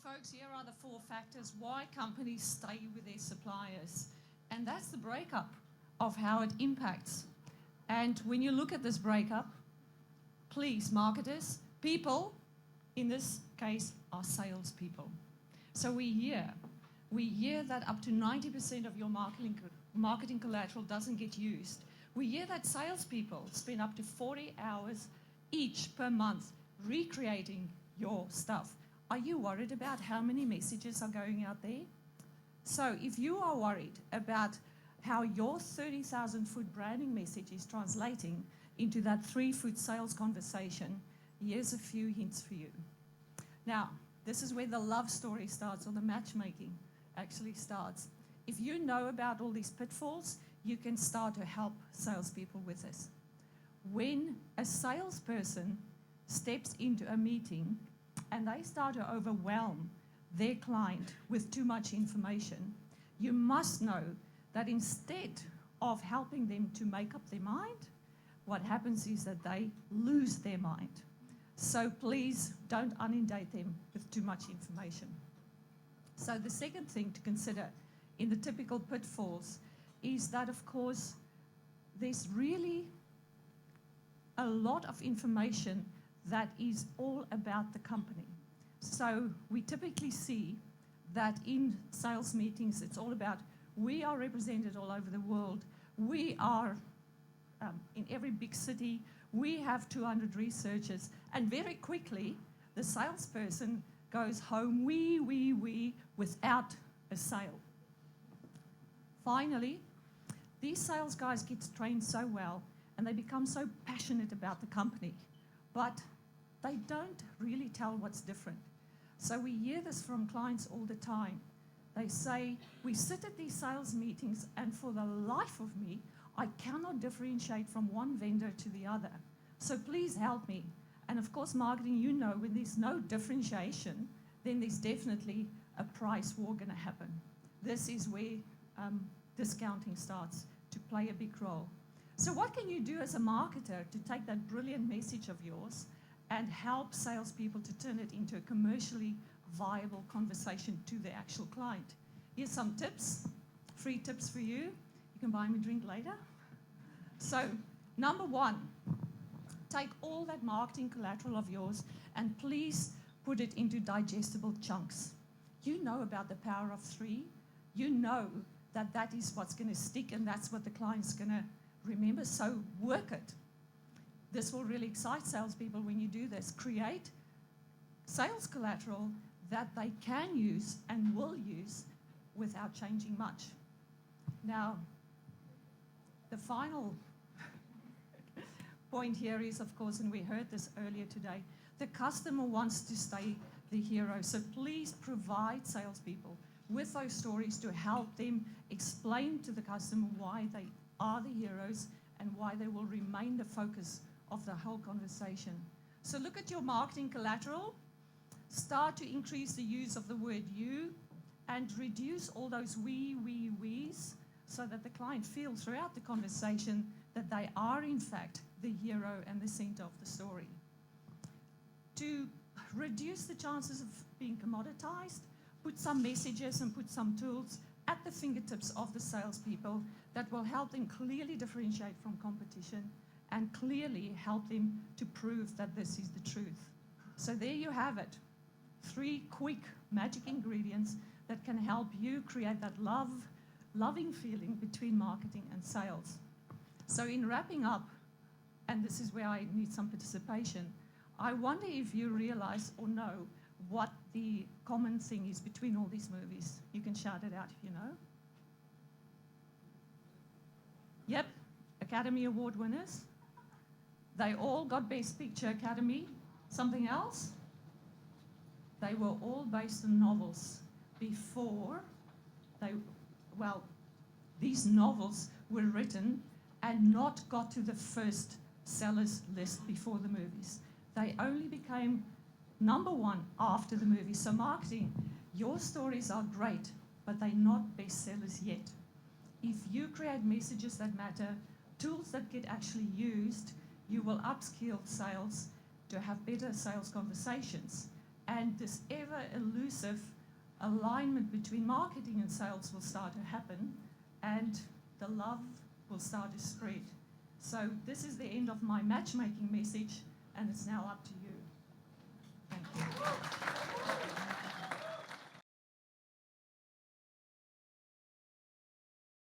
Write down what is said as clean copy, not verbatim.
folks, here are the 4 factors why companies stay with their suppliers. And that's the breakup of how it impacts. And when you look at this breakup, please, marketers, people, in this case, are salespeople. So we hear that up to 90% of your marketing collateral doesn't get used. We hear that salespeople spend up to 40 hours each per month recreating your stuff. Are you worried about how many messages are going out there? So if you are worried about how your 30,000-foot branding message is translating into that 3-foot sales conversation, here's a few hints for you. Now, this is where the love story starts, or the matchmaking actually starts. If you know about all these pitfalls, you can start to help salespeople with this. When a salesperson steps into a meeting and they start to overwhelm their client with too much information, you must know that instead of helping them to make up their mind, what happens is that they lose their mind. So please don't inundate them with too much information. So the second thing to consider in the typical pitfalls is that, of course, there's really a lot of information that is all about the company. So we typically see that in sales meetings, it's all about, we are represented all over the world. We are in every big city. We have 200 researchers. And very quickly, the salesperson goes home, without a sale. Finally, these sales guys get trained so well, and they become so passionate about the company, but they don't really tell what's different. So we hear this from clients all the time. They say, we sit at these sales meetings, and for the life of me, I cannot differentiate from one vendor to the other. So please help me. And of course, marketing, you know, when there's no differentiation, then there's definitely a price war going to happen. This is where discounting starts to play a big role. So what can you do as a marketer to take that brilliant message of yours and help salespeople to turn it into a commercially viable conversation to the actual client? Here's some tips, free tips for you. You can buy me a drink later. So, number 1, take all that marketing collateral of yours and please put it into digestible chunks. You know about the power of 3. You know that that is what's going to stick and that's what the client's going to remember. So work it. This will really excite salespeople when you do this. Create sales collateral that they can use and will use without changing much. Now, the final point here is, of course, and we heard this earlier today, the customer wants to stay the hero. So please provide salespeople with those stories to help them explain to the customer why they are the heroes and why they will remain the focus of the whole conversation. So look at your marketing collateral. Start to increase the use of the word you and reduce all those we's so that the client feels throughout the conversation that they are, in fact, the hero and the center of the story. To reduce the chances of being commoditized, put some messages and put some tools at the fingertips of the salespeople that will help them clearly differentiate from competition and clearly help them to prove that this is the truth. So there you have it. 3 quick magic ingredients that can help you create that loving feeling between marketing and sales. So in wrapping up, and this is where I need some participation, I wonder if you realize or know what the common thing is between all these movies. You can shout it out if you know. Yep, Academy Award winners. They all got Best Picture Academy. Something else? They were all based on novels before these novels were written and not got to the first sellers list before the movies. They only became number 1 after the movie. So marketing, your stories are great, but they're not bestsellers yet. If you create messages that matter, tools that get actually used, you will upskill sales to have better sales conversations and this ever elusive alignment between marketing and sales will start to happen, and the love will start to spread. So this is the end of my matchmaking message, and it's now up to you. Thank you.